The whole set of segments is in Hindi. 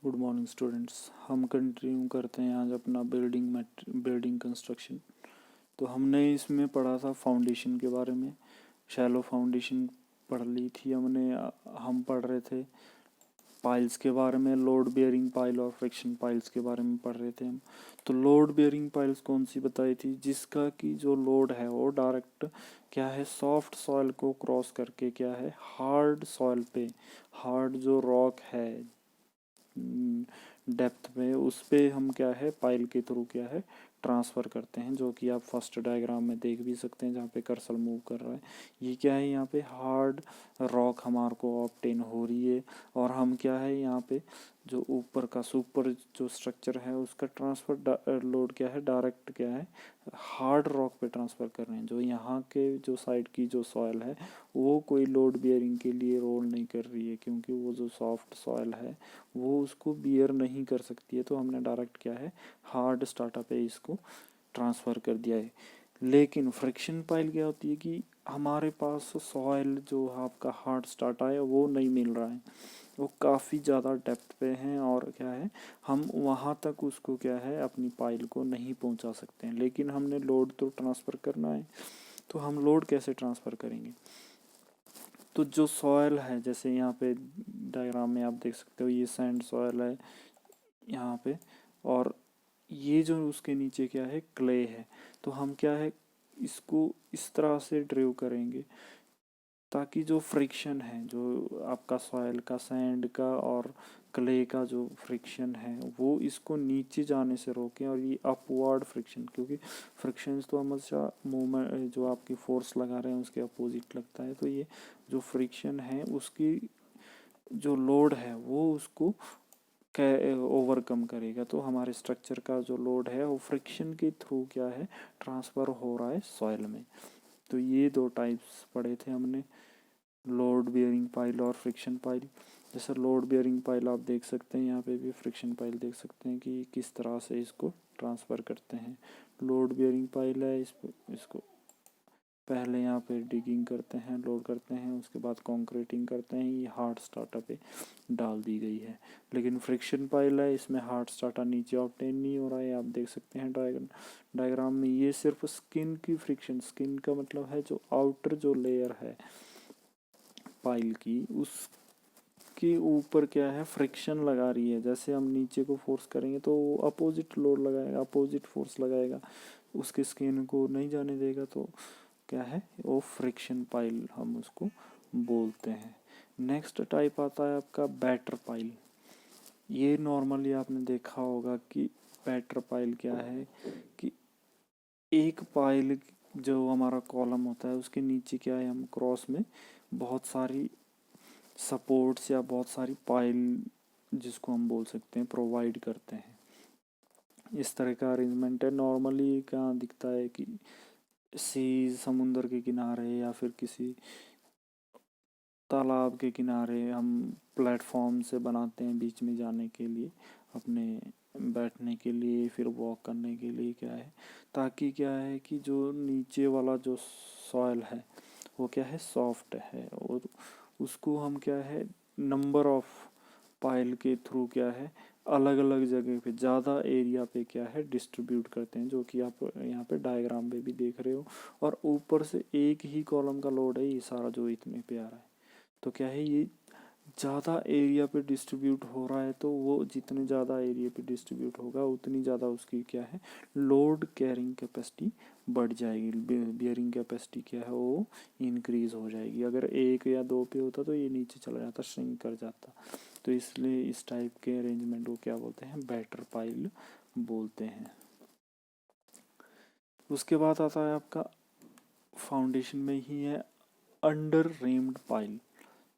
Good morning students. हम कंटिन्यू करते हैं आज अपना बिल्डिंग कंस्ट्रक्शन। तो हमने इसमें पढ़ा था फाउंडेशन के बारे में। शैलो फाउंडेशन पढ़ ली थी हमने। हम पढ़ रहे थे पाइल्स के बारे में, लोड बेयरिंग पाइल और फ्रिक्शन पाइल्स के बारे में पढ़ रहे थे हम। तो लोड बेयरिंग पाइल्स कौन सी बताई थी? जिसका कि जो लोड है वो डायरेक्ट क्या है, सॉफ्ट सॉइल को क्रॉस करके क्या है, हार्ड सॉइल पे, हार्ड जो रॉक है डेप्थ में, उस पे हम क्या है पाइल के थ्रू क्या है ट्रांसफ़र करते हैं, जो कि आप फर्स्ट डायग्राम में देख भी सकते हैं जहाँ पे कर्सर मूव कर रहा है। ये क्या है, यहाँ पे हार्ड रॉक हमारे को ऑब्टेन हो रही है और हम क्या है यहाँ पे जो ऊपर का सुपर जो स्ट्रक्चर है उसका ट्रांसफ़र लोड क्या है, डायरेक्ट क्या है हार्ड रॉक पे ट्रांसफ़र कर रहे हैं। जो यहाँ के जो साइड की जो सॉइल है वो कोई लोड बियरिंग के लिए रोल नहीं कर रही है, क्योंकि वो जो सॉफ्ट सॉइल है वो उसको बियर नहीं कर सकती है। तो हमने डायरेक्ट क्या है हार्ड स्टार्टअप पे इसको ट्रांसफ़र कर दिया है। लेकिन फ्रिक्शन पाइल क्या होती है कि हमारे पास सॉइल जो आपका हार्ड स्टार्टा है वो नहीं मिल रहा है, वो काफ़ी ज़्यादा डेप्थ पे हैं और क्या है हम वहाँ तक उसको क्या है अपनी पाइल को नहीं पहुँचा सकते हैं। लेकिन हमने लोड तो ट्रांसफ़र करना है, तो हम लोड कैसे ट्रांसफ़र करेंगे? तो जो सॉयल है, जैसे यहाँ पे डायग्राम में आप देख सकते हो, ये सैंड सॉयल है यहाँ पे, और ये जो उसके नीचे क्या है क्ले है। तो हम क्या है इसको इस तरह से ड्रिव करेंगे ताकि जो फ्रिक्शन है, जो आपका सॉयल का, सैंड का और क्ले का जो फ्रिक्शन है वो इसको नीचे जाने से रोकें, और ये अपवर्ड फ्रिक्शन, क्योंकि फ्रिक्शन तो हमेशा मूवमेंट जो आपकी फोर्स लगा रहे हैं उसके अपोजिट लगता है। तो ये जो फ्रिक्शन है उसकी जो लोड है वो उसको ओवरकम करेगा। तो हमारे स्ट्रक्चर का जो लोड है वो फ्रिक्शन के थ्रू क्या है ट्रांसफ़र हो रहा है सॉइल में। तो ये दो टाइप्स पढ़े थे हमने, लोड बियरिंग पाइल और फ्रिक्शन पाइल। जैसे लोड बियरिंग पाइल आप देख सकते हैं, यहाँ पे भी फ्रिक्शन पाइल देख सकते हैं कि किस तरह से इसको ट्रांसफ़र करते हैं। लोड बियरिंग पाइल है, इसको पहले यहाँ पे डिगिंग करते हैं, लोड करते हैं, उसके बाद कंक्रीटिंग करते हैं, ये हार्ड स्टार्टा पे डाल दी गई है। लेकिन फ्रिक्शन पाइल है, इसमें हार्ड स्टार्टा नीचे ऑब्टेन नहीं हो रहा है, आप देख सकते हैं डायग्राम में। ये सिर्फ स्किन की फ्रिक्शन, स्किन का मतलब है जो आउटर जो लेयर है पाइल की, उसके ऊपर क्या है फ्रिक्शन लगा रही है। जैसे हम नीचे को फोर्स करेंगे तो वो अपोजिट लोड लगाएगा, अपोजिट फोर्स लगाएगा, उसके स्किन को नहीं जाने देगा। तो क्या है वो फ्रिक्शन पाइल हम उसको बोलते हैं। नेक्स्ट टाइप आता है आपका बैटर पाइल। ये नॉर्मली आपने देखा होगा कि बैटर पाइल क्या है कि एक पाइल जो हमारा कॉलम होता है उसके नीचे क्या है हम क्रॉस में बहुत सारी सपोर्ट्स या बहुत सारी पाइल, जिसको हम बोल सकते हैं, प्रोवाइड करते हैं। इस तरह का अरेंजमेंट है। नॉर्मली कहाँ दिखता है कि समुंदर के किनारे या फिर किसी तालाब के किनारे हम प्लेटफॉर्म से बनाते हैं बीच में जाने के लिए, अपने बैठने के लिए, फिर वॉक करने के लिए क्या है, ताकि क्या है कि जो नीचे वाला जो सॉइल है वो क्या है सॉफ्ट है, और उसको हम क्या है नंबर ऑफ पाइल के थ्रू क्या है अलग अलग जगह पे ज़्यादा एरिया पे क्या है डिस्ट्रीब्यूट करते हैं, जो कि आप यहाँ पे डायग्राम पे भी देख रहे हो। और ऊपर से एक ही कॉलम का लोड है ये सारा जो इतने पे आ रहा है। तो क्या है ये ज़्यादा एरिया पे डिस्ट्रीब्यूट हो रहा है, तो वो जितने ज़्यादा एरिया पे डिस्ट्रीब्यूट होगा उतनी ज़्यादा उसकी क्या है लोड कैरिंग कैपेसिटी बढ़ जाएगी, बियरिंग कैपेसिटी क्या है वो इंक्रीज़ हो जाएगी। अगर एक या दो पे होता तो ये नीचे चला जाता, श्रिंक कर जाता। तो इसलिए इस टाइप के अरेंजमेंट को क्या बोलते हैं, बैटर पाइल बोलते हैं। उसके बाद आता है आपका फाउंडेशन में ही है अंडर रेम्ड पाइल।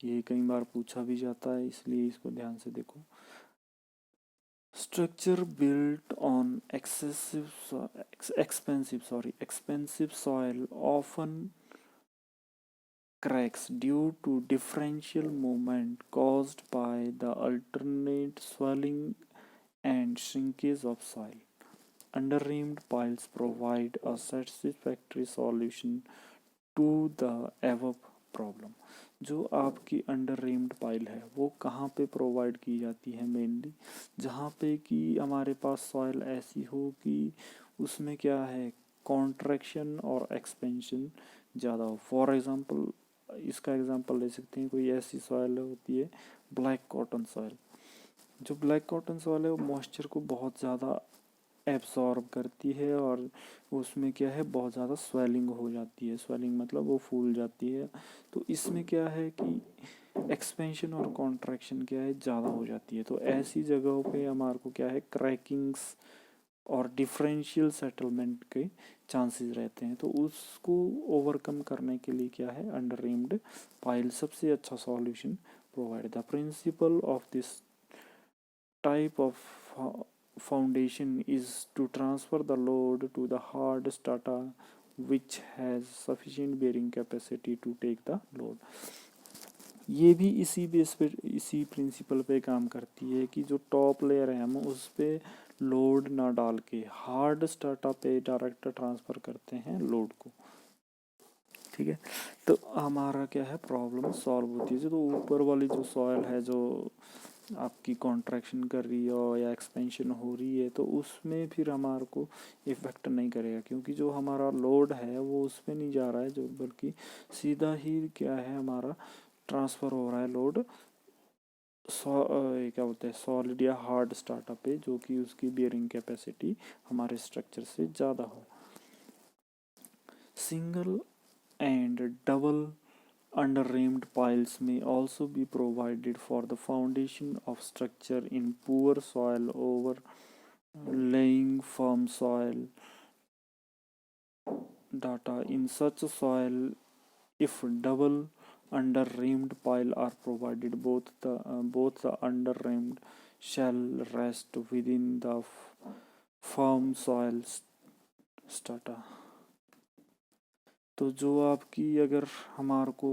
ये कई बार पूछा भी जाता है, इसलिए इसको ध्यान से देखो। Structure built on expensive soil often cracks due to differential movement caused by the alternate swelling and shrinkage of soil. Underreamed piles provide a satisfactory solution to the above problem. जो आपकी अंडर रेम्ड पाइल है वो कहाँ पे प्रोवाइड की जाती है? मेनली जहाँ पे कि हमारे पास सॉइल ऐसी हो कि उसमें क्या है, कॉन्ट्रैक्शन और एक्सपेंशन ज़्यादा हो। फॉर एग्ज़ाम्पल इसका एग्ज़ाम्पल ले सकते हैं, कोई ऐसी सॉइल होती है ब्लैक कॉटन सॉइल। जो ब्लैक कॉटन सॉइल है वो मॉइस्चर को बहुत ज़्यादा एब्सॉर्ब करती है और उसमें क्या है, बहुत ज़्यादा स्वेलिंग हो जाती है। स्वेलिंग मतलब वो फूल जाती है। तो इसमें क्या है कि एक्सपेंशन और कॉन्ट्रैक्शन क्या है, ज़्यादा हो जाती है। तो ऐसी जगहों पे हमारे को क्या है, क्रैकिंग्स और डिफरेंशियल सेटलमेंट के चांसेस रहते हैं। तो उसको ओवरकम करने के लिए क्या है, अंडर रेम्ड पाइल सबसे अच्छा solution provide. The principle of this type of foundation is to transfer the load to the hard strata which has sufficient bearing capacity to take the load। ये भी इसी बेस पे, इसी प्रिंसिपल पे काम करती है कि जो टॉप लेयर है हम उस पे लोड ना डाल के हार्ड स्टार्टा पे डायरेक्ट ट्रांसफ़र करते हैं लोड को। ठीक है, तो हमारा क्या है, प्रॉब्लम सॉल्व होती है। तो ऊपर वाली जो सॉइल है जो आपकी कॉन्ट्रैक्शन कर रही हो या एक्सपेंशन हो रही है, तो उसमें फिर हमारे को इफ़ेक्ट नहीं करेगा, क्योंकि जो हमारा लोड है वो उसमें नहीं जा रहा है, जो बल्कि सीधा ही क्या है, हमारा ट्रांसफ़र हो रहा है लोड क्या बोलते हैं, सॉलिड या हार्ड स्टार्टअप पे, जो कि उसकी बियरिंग कैपेसिटी हमारे स्ट्रक्चर से ज़्यादा हो। Single and double under-reamed piles may also be provided for the foundation of structure in poor soil overlaying firm soil data. In such soil, if double under-reamed pile are provided, both the under-reamed shall rest within the firm soil strata। तो जो आपकी, अगर हमारे को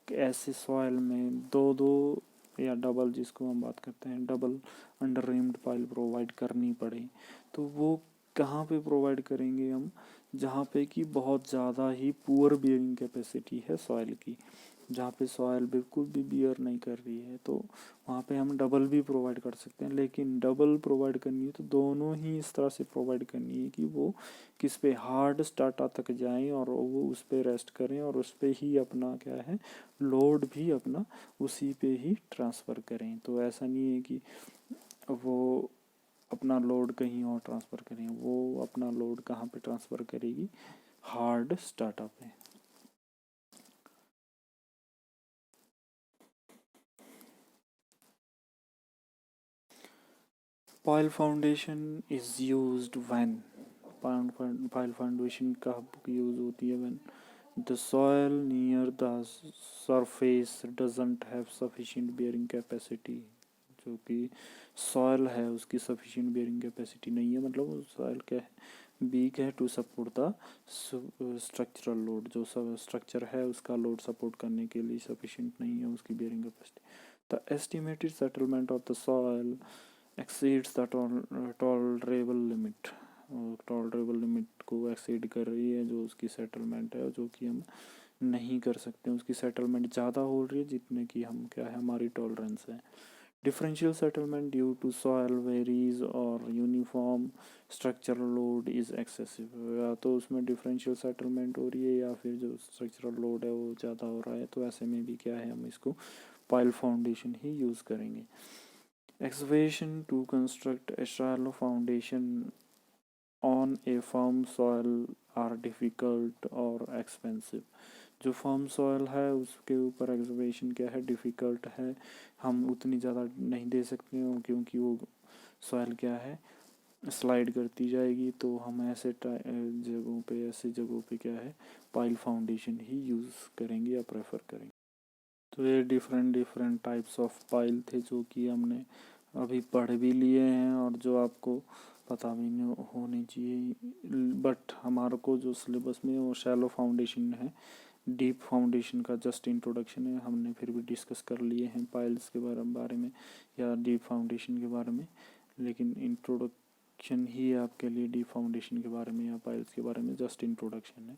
ऐसे सॉइल में दो दो या डबल, जिसको हम बात करते हैं डबल अंडर रेम्ड पाइल प्रोवाइड करनी पड़े, तो वो कहाँ पे प्रोवाइड करेंगे हम? जहाँ पे कि बहुत ज़्यादा ही पुअर बियरिंग कैपेसिटी है सॉइल की, जहाँ पे सॉइल बिल्कुल भी बियर नहीं कर रही है, तो वहाँ पे हम डबल भी प्रोवाइड कर सकते हैं। लेकिन डबल प्रोवाइड करनी है तो दोनों ही इस तरह से प्रोवाइड करनी है कि वो किस पे, हार्ड स्टार्टा तक जाएं और वो उस पे रेस्ट करें और उस पे ही अपना क्या है, लोड भी अपना उसी पे ही ट्रांसफ़र करें। तो ऐसा नहीं है कि वो अपना लोड कहीं और ट्रांसफ़र करें, वो अपना लोड कहाँ पे ट्रांसफ़र करेगी, हार्ड स्टार्टा पे। Pile foundation is used when, pile foundation कब यूज़ होती है? when the soil near the surface doesn't have sufficient bearing capacity। जो कि सॉयल है उसकी सफिशिएंट बेयरिंग कैपेसिटी नहीं है, मतलब वो सॉयल क्या है, वीक है to support the structural load. जो स्ट्रक्चर है उसका लोड सपोर्ट करने के लिए सफिशिएंट नहीं है उसकी bearing capacity. The estimated settlement of the soil exceeds the tolerable limit. Tolerable limit को एक्सीड कर रही है जो उसकी सेटलमेंट है, जो कि हम नहीं कर सकते। उसकी सेटलमेंट ज़्यादा हो रही है जितने की हम क्या है, हमारी टॉलरेंस है। Differential settlement due to soil varies और uniform structural load is excessive. या तो उसमें डिफरेंशियल सेटलमेंट हो रही है या फिर जो स्ट्रक्चरल लोड है वो ज़्यादा हो रहा है, तो ऐसे में भी क्या है, हम इसको पाइल फाउंडेशन ही यूज़ करेंगे। Excavation to construct a shallow foundation on a firm soil are difficult और expensive। जो फर्म सॉयल है उसके ऊपर एक्सकवेशन क्या है, डिफ़िकल्ट है। हम उतनी ज़्यादा नहीं दे सकते हैं क्योंकि वो सॉयल क्या है, स्लाइड करती जाएगी। तो हम ऐसे जगहों पे क्या है, पाइल फाउंडेशन ही यूज़ करेंगे या प्रेफर करेंगे। तो ये डिफरेंट टाइप्स ऑफ पाइल थे जो कि हमने अभी पढ़ भी लिए हैं और जो आपको पता भी नहीं होनी चाहिए। बट हमारे को जो सिलेबस में वो शैलो फाउंडेशन है, डीप फाउंडेशन का जस्ट इंट्रोडक्शन है, हमने फिर भी डिस्कस कर लिए हैं पाइल्स के बारे में या डीप फाउंडेशन के बारे में। लेकिन इंट्रोडक्शन ही आपके लिए डीप फाउंडेशन के बारे में या पाइल्स के बारे में जस्ट इंट्रोडक्शन है।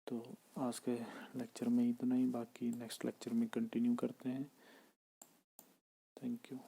तो आज के लेक्चर में इतना ही, बाकी नेक्स्ट लेक्चर में कंटिन्यू करते हैं। Thank you.